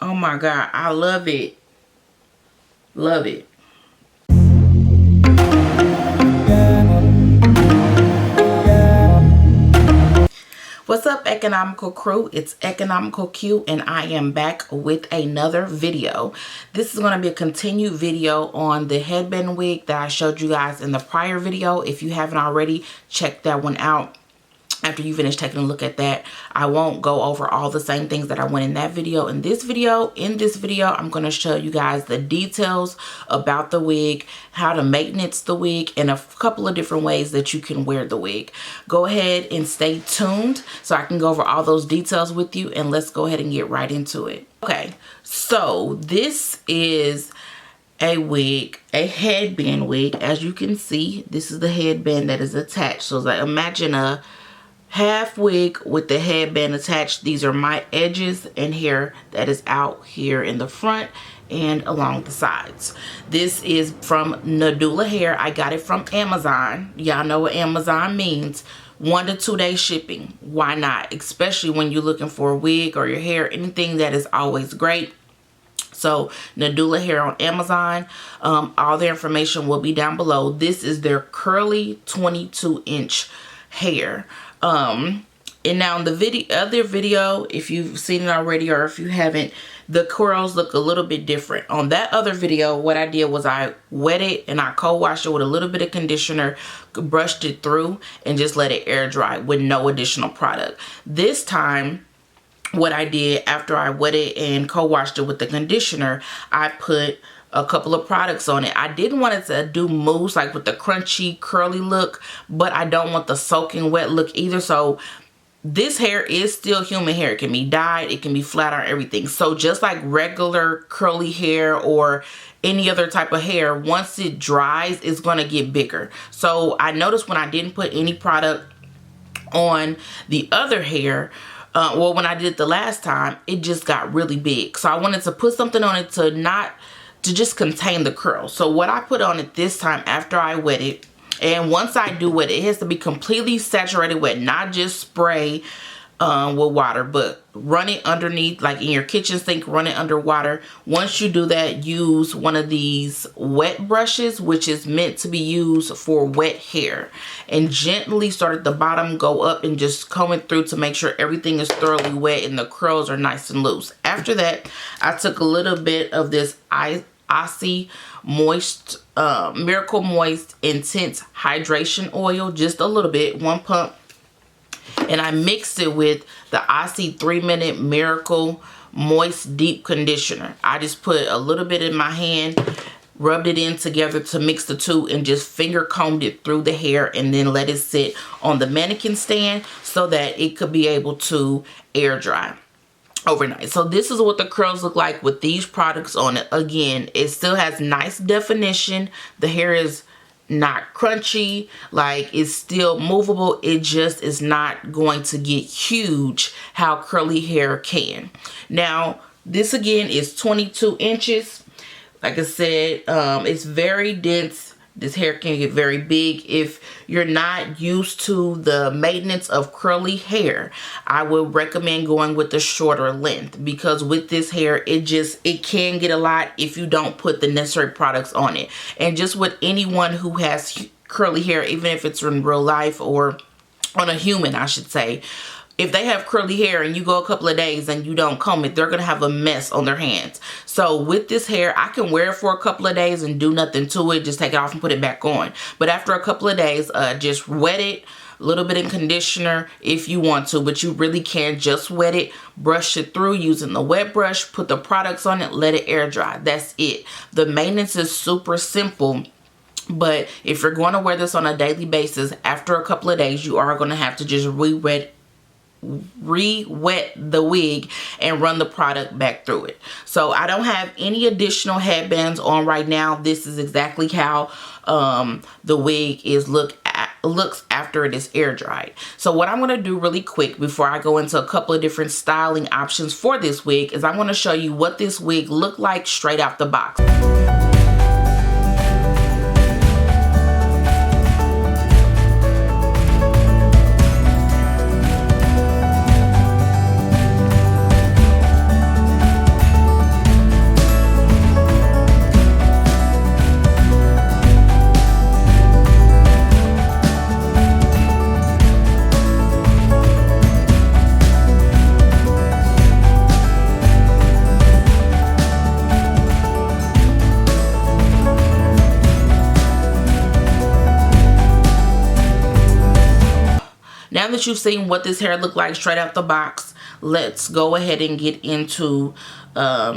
Oh my God, I love it. Love it. What's up, economical crew? It's Economical Q, and I am back with another video. This is going to be a continued video on the headband wig that I showed you guys in the prior video. If you haven't already, check that one out. After you finish taking a look at that, I won't go over all the same things that I went in that video. In this video, I'm going to show you guys the details about the wig, how to maintenance the wig, and a couple of different ways that you can wear the wig. Go ahead and stay tuned so I can go over all those details with you, and let's go ahead and get right into it. Okay, so this is a wig, a headband wig. As you can see, this is the headband that is attached. So it's like, imagine a half wig with the headband attached. These are my edges and hair that is out here in the front and along the sides. This is from Nadula hair. I got it from Amazon. Y'all know what Amazon means. 1 to 2 day shipping. Why not? Especially when you're looking for a wig or your hair, anything that is always great. So Nadula hair on Amazon. All the information will be down below. This is their curly 22-inch hair. And now in the other video, if you've seen it already or if you haven't, the curls look a little bit different. On that other video, what I did was I wet it and I cold washed it with a little bit of conditioner, brushed it through, and just let it air dry with no additional product. This time, what I did after I wet it and cold washed it with the conditioner, I put a couple of products on it. I didn't want it to do mousse like with the crunchy curly look, but I don't want the soaking wet look either. So this hair is still human hair. It can be dyed, it can be flat iron, everything. So just like regular curly hair or any other type of hair, once it dries, it's going to get bigger. So I noticed when I didn't put any product on the other hair, well, when I did it the last time, it just got really big. So I wanted to put something on it to just contain the curls. So what I put on it this time after I wet it, and once I do wet it, it has to be completely saturated wet, not just spray with water, but run it underneath, like in your kitchen sink, run it under water. Once you do that, use one of these wet brushes, which is meant to be used for wet hair, and gently start at the bottom, go up, and just comb it through to make sure everything is thoroughly wet and the curls are nice and loose. After that, I took a little bit of this Aussie Moist, Miracle Moist Intense Hydration Oil, just a little bit, 1 pump. And I mixed it with the Aussie 3-minute Miracle Moist Deep Conditioner. I just put a little bit in my hand, rubbed it in together to mix the two, and just finger combed it through the hair, and then let it sit on the mannequin stand so that it could be able to air dry overnight. So this is what the curls look like with these products on it. Again, it still has nice definition. The hair is not crunchy, like it's still movable. It just is not going to get huge how curly hair can. Now this again is 22 inches. Like I said, it's very dense. This hair can get very big. If you're not used to the maintenance of curly hair, I would recommend going with the shorter length, because with this hair, it can get a lot if you don't put the necessary products on it. And just with anyone who has curly hair, even if it's in real life or on a human, I should say, if they have curly hair and you go a couple of days and you don't comb it, they're going to have a mess on their hands. So with this hair, I can wear it for a couple of days and do nothing to it. Just take it off and put it back on. But after a couple of days, just wet it. A little bit of conditioner if you want to, but you really can't just wet it. Brush it through using the wet brush. Put the products on it. Let it air dry. That's it. The maintenance is super simple. But if you're going to wear this on a daily basis, after a couple of days, you are going to have to just re-wet the wig and run the product back through it. So I don't have any additional headbands on right now. This is exactly how the wig looks after it is air dried. So what I'm going to do really quick before I go into a couple of different styling options for this wig is I'm going to show you what this wig looked like straight out the box. that you've seen what this hair looked like straight out the box, let's go ahead and get into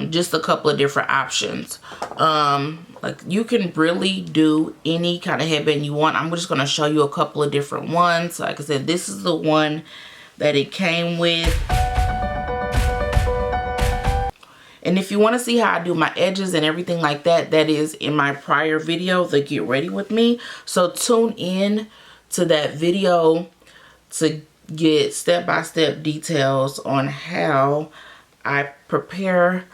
just a couple of different options. Like, you can really do any kind of headband you want. I'm just going to show you a couple of different ones. Like I said, this is the one that it came with. And if you want to see how I do my edges and everything like that, that is in my prior video, the Get Ready With Me. So tune in to that video to get step-by-step details on how I prepare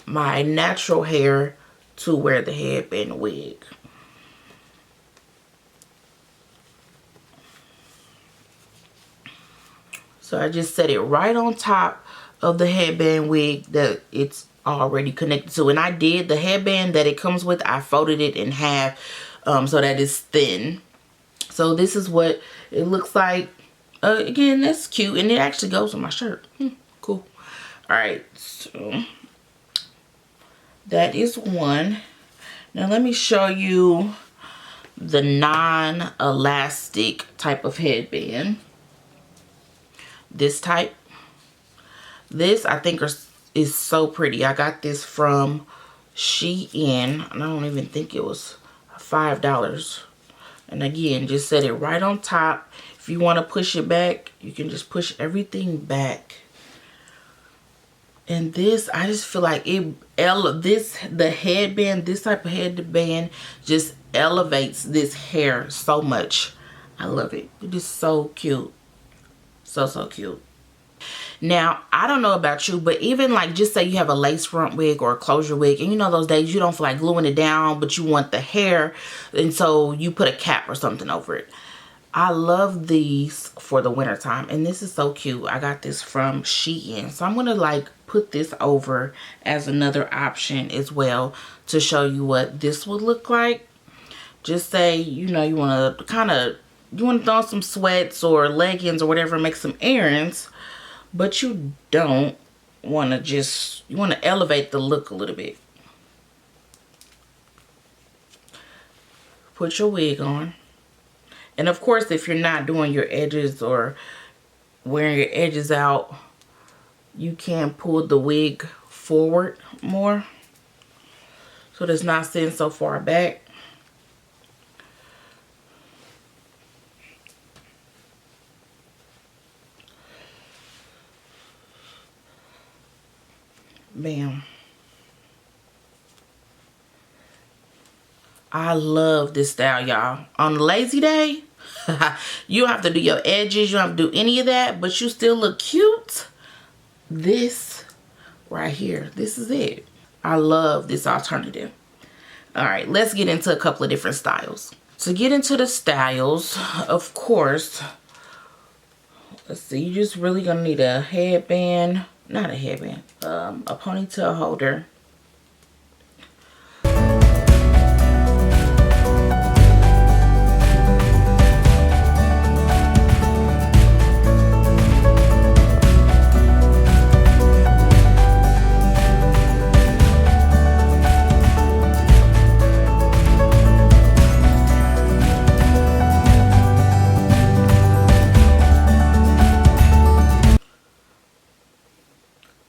my natural hair to wear the headband wig. So I just set it right on top of the headband wig that it's already connected to. And I did the headband that it comes with, I folded it in half so that it's thin. So this is what it looks like. Again, that's cute, and it actually goes with my shirt. Cool. All right, so that is one. Now let me show you the non-elastic type of headband. This type. This I think is so pretty. I got this from Shein, and I don't even think it was $5. And again, just set it right on top. If you want to push it back, you can just push everything back. And this, I just feel like the headband, this type of headband just elevates this hair so much. I love it. It is so cute. So, so cute. Now, I don't know about you, but even like, just say you have a lace front wig or a closure wig, and you know those days you don't feel like gluing it down, but you want the hair, and so you put a cap or something over it. I love these for the winter time, and this is so cute. I got this from Shein, so I'm gonna like put this over as another option as well to show you what this would look like. Just say, you know, you want to throw on some sweats or leggings or whatever, make some errands, but you don't want to you want to elevate the look a little bit. Put your wig on. And of course, if you're not doing your edges or wearing your edges out, you can pull the wig forward more so it's not sitting so far back. Bam. I love this style, y'all. On a lazy day, you don't have to do your edges, you don't have to do any of that, but you still look cute. This right here, this is it. I love this alternative. All right, let's get into a couple of different styles. To get into the styles, of course, let's see, you're just really gonna need a headband, not a headband, a ponytail holder.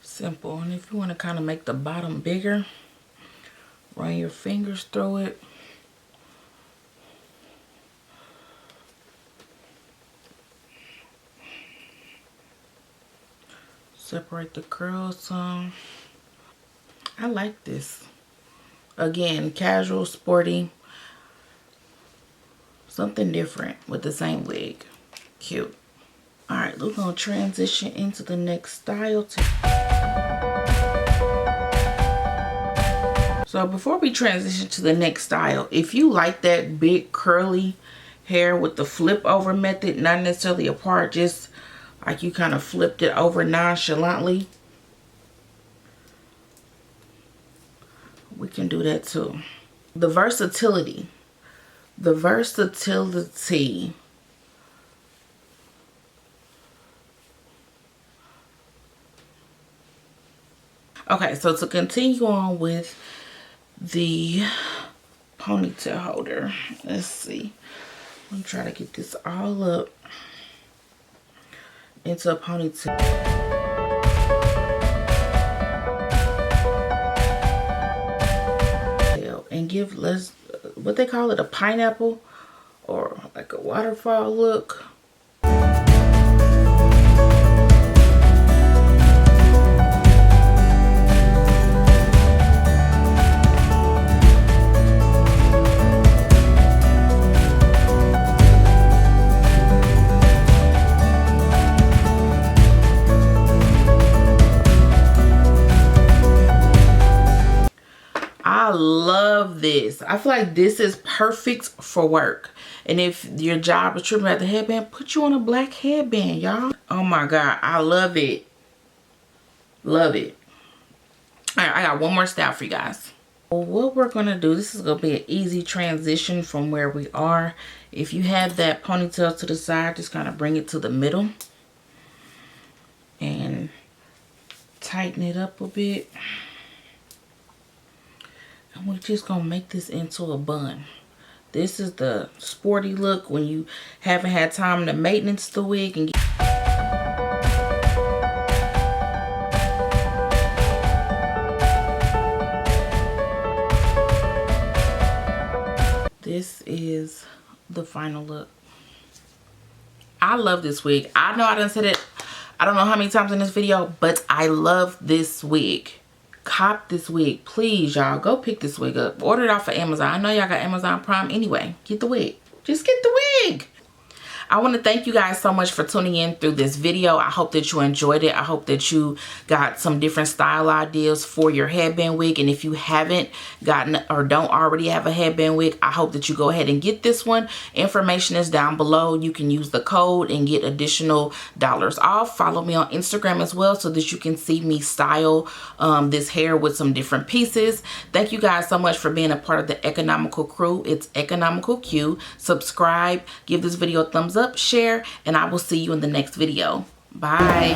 Simple. And if you want to kind of make the bottom bigger, run your fingers through it. Separate the curls some. I like this. Again, casual, sporty. Something different with the same wig. Cute. Alright, we're going to transition into the next style. So before we transition to the next style, if you like that big curly hair with the flip over method, not necessarily apart, just like you kind of flipped it over nonchalantly, we can do that too. The versatility. Okay, so to continue on with the ponytail holder, let's see. I'm trying to get this all up. into a ponytail. And give less, what they call it, a pineapple or like a waterfall look. I love this. I feel like this is perfect for work. And if your job is tripping at the headband, put you on a black headband, y'all. Oh my God, I love it. Love it. All right, I got one more style for you guys. What we're gonna do, this is gonna be an easy transition from where we are. If you have that ponytail to the side, just kind of bring it to the middle and tighten it up a bit. And we're just gonna make this into a bun. This is the sporty look when you haven't had time to maintenance the wig and this is the final look. I love this wig. I know I done said it, I don't know how many times in this video, but I love this wig. Cop this wig, please, y'all. Go pick this wig up. Order it off of Amazon. I know y'all got Amazon Prime anyway. Get the wig. Just get the wig. I want to thank you guys so much for tuning in through this video. I hope that you enjoyed it. I hope that you got some different style ideas for your headband wig. And if you haven't gotten or don't already have a headband wig, I hope that you go ahead and get this one. Information is down below. You can use the code and get additional dollars off. Follow me on Instagram as well so that you can see me style this hair with some different pieces. Thank you guys so much for being a part of the Economical crew. It's Economical Q. Subscribe, give this video a thumbs up, share, and I will see you in the next video. Bye.